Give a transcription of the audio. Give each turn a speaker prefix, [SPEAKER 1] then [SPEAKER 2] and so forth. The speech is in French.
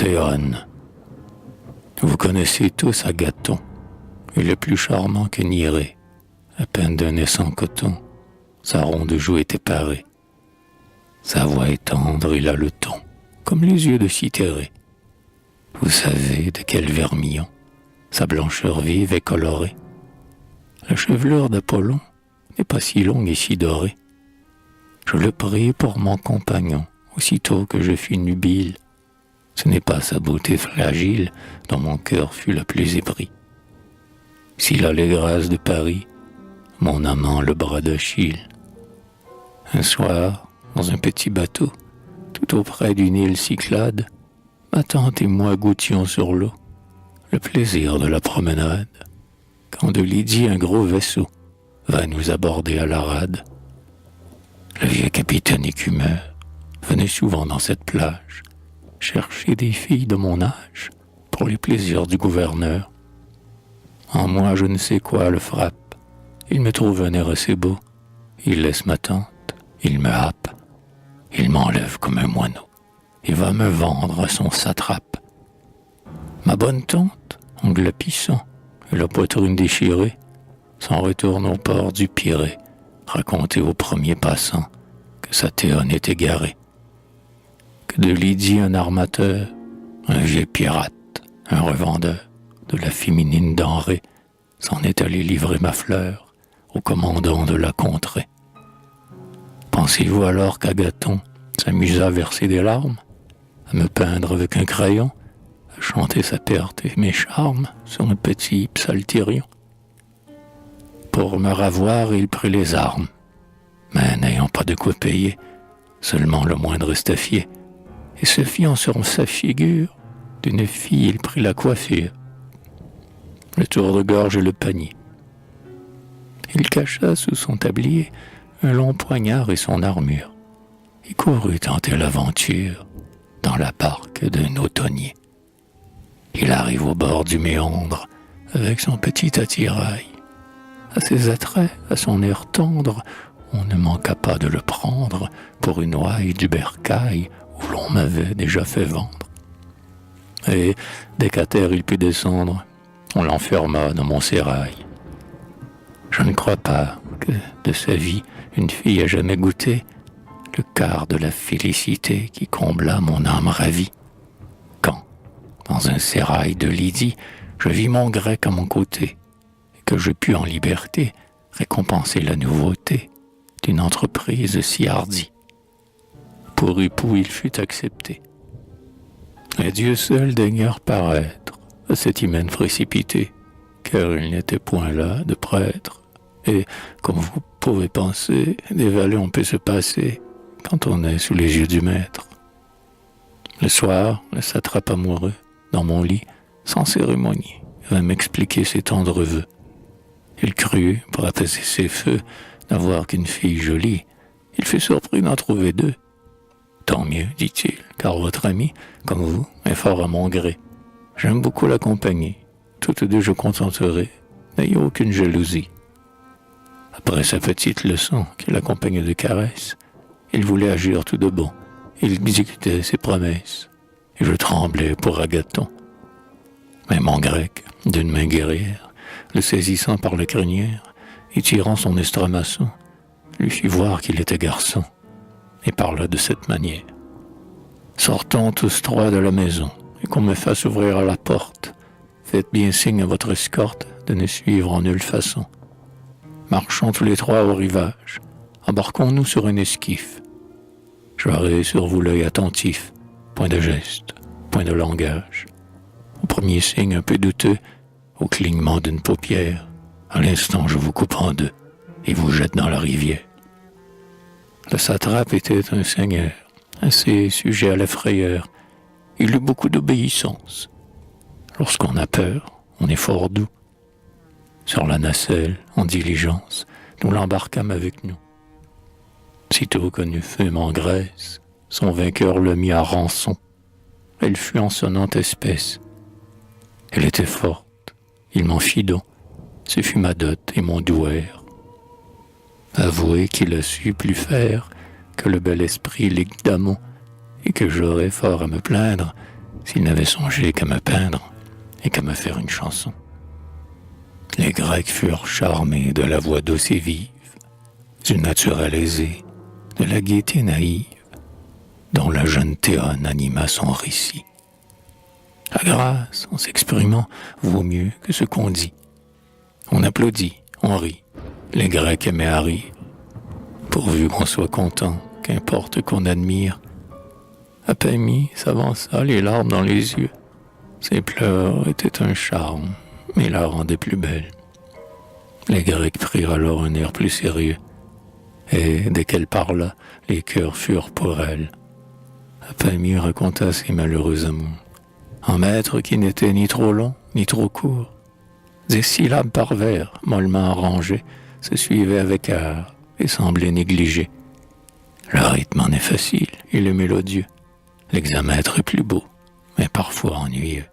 [SPEAKER 1] Cléone. Vous connaissez tous Agathon, il est plus charmant que Nirée, à peine d'un nez sans coton, sa ronde joue est parée. Sa voix est tendre, il a le ton, comme les yeux de Cythérée. Vous savez de quel vermillon, sa blancheur vive et colorée. La chevelure d'Apollon n'est pas si longue et si dorée. Je le prie pour mon compagnon, aussitôt que je fus nubile. Ce n'est pas sa beauté fragile dont mon cœur fut le plus épris. S'il a les grâces de Paris, mon amant le bras d'Achille. Un soir, dans un petit bateau, tout auprès d'une île Cyclade, ma tante et moi goûtions sur l'eau le plaisir de la promenade, quand de Lydie un gros vaisseau va nous aborder à la rade. Le vieux capitaine écumeur venait souvent dans cette plage chercher des filles de mon âge pour les plaisirs du gouverneur. En moi je ne sais quoi le frappe, il me trouve un air assez beau, il laisse ma tante, il me happe, il m'enlève comme un moineau, il va me vendre à son satrape. Ma bonne tante, en glapissant et la poitrine déchirée, s'en retourne au port du Pirée, raconter aux premiers passants que sa Théone est égarée. Que de Lydie un armateur, un vieux pirate, un revendeur de la féminine denrée, s'en est allé livrer ma fleur au commandant de la contrée. Pensez-vous alors qu'Agathon s'amusa à verser des larmes, à me peindre avec un crayon, à chanter sa perte et mes charmes sur un petit psalterion? Pour me ravoir, il prit les armes, mais n'ayant pas de quoi payer, seulement le moindre staffier, et se fiant sur sa figure, d'une fille il prit la coiffure, le tour de gorge et le panier. Il cacha sous son tablier un long poignard et son armure, et courut tenter l'aventure dans la barque d'un automnier. Il arrive au bord du méandre avec son petit attirail. À ses attraits, à son air tendre, on ne manqua pas de le prendre pour une ouaille du bercail où l'on m'avait déjà fait vendre. Et dès qu'à terre il put descendre, on l'enferma dans mon sérail. Je ne crois pas que de sa vie une fille ait jamais goûté le quart de la félicité qui combla mon âme ravie. Quand, dans un sérail de Lydie, je vis mon grec à mon côté, et que je pus en liberté récompenser la nouveauté d'une entreprise si hardie. Pour époux il fut accepté. Et Dieu seul daigna paraître à cet hymen précipité, car il n'était point là de prêtre, et, comme vous pouvez penser, des vallées on peut se passer quand on est sous les yeux du maître. Le soir, le satrape amoureux, dans mon lit, sans cérémonie, vint m'expliquer ses tendres vœux. Il crut, pour apaiser ses feux, n'avoir qu'une fille jolie. Il fut surpris d'en trouver deux. Tant mieux, dit-il, car votre ami, comme vous, est fort à mon gré. J'aime beaucoup l'accompagner. Toutes deux je contenterai. N'ayez aucune jalousie. Après sa petite leçon, qui l'accompagne de caresses, il voulait agir tout de bon. Il exécutait ses promesses. Et je tremblais pour Agathon. Mais mon grec, d'une main guerrière, le saisissant par la crinière et tirant son estramaçon, lui fit voir qu'il était garçon, et parla de cette manière. Sortons tous trois de la maison, et qu'on me fasse ouvrir à la porte. Faites bien signe à votre escorte de ne suivre en nulle façon. Marchons tous les trois au rivage, embarquons-nous sur un esquif. J'aurai sur vous l'œil attentif, point de geste, point de langage. Au premier signe un peu douteux, au clignement d'une paupière, à l'instant je vous coupe en deux et vous jette dans la rivière. Le satrape était un seigneur, assez sujet à la frayeur. Il eut beaucoup d'obéissance. Lorsqu'on a peur, on est fort doux. Sur la nacelle, en diligence, nous l'embarquâmes avec nous. Sitôt que nous fûmes en Grèce, son vainqueur le mit à rançon. Elle fut en sonnante espèce. Elle était forte, il m'en fit don. Ce fut ma dot et mon douaire. Avouez qu'il a su plus faire que le bel esprit Lygdamon, et que j'aurais fort à me plaindre s'il n'avait songé qu'à me peindre et qu'à me faire une chanson. Les Grecs furent charmés de la voix douce et vive, du naturel aisé, de la gaieté naïve, dont la jeune Théone anima son récit. La grâce, en s'exprimant, vaut mieux que ce qu'on dit. On applaudit, on rit, les Grecs aimaient à rire. Pourvu qu'on soit content, qu'importe qu'on admire. Apamie s'avança, les larmes dans les yeux. Ses pleurs étaient un charme, mais la rendaient plus belle. Les Grecs prirent alors un air plus sérieux, et dès qu'elle parla, les cœurs furent pour elle. Apamie raconta ses malheureux amours, en maître qui n'était ni trop long, ni trop court. Des syllabes par vers, mollement arrangées, se suivaient avec art et semblaient négligées. Le rythme en est facile, il est mélodieux. L'hexamètre est plus beau, mais parfois ennuyeux.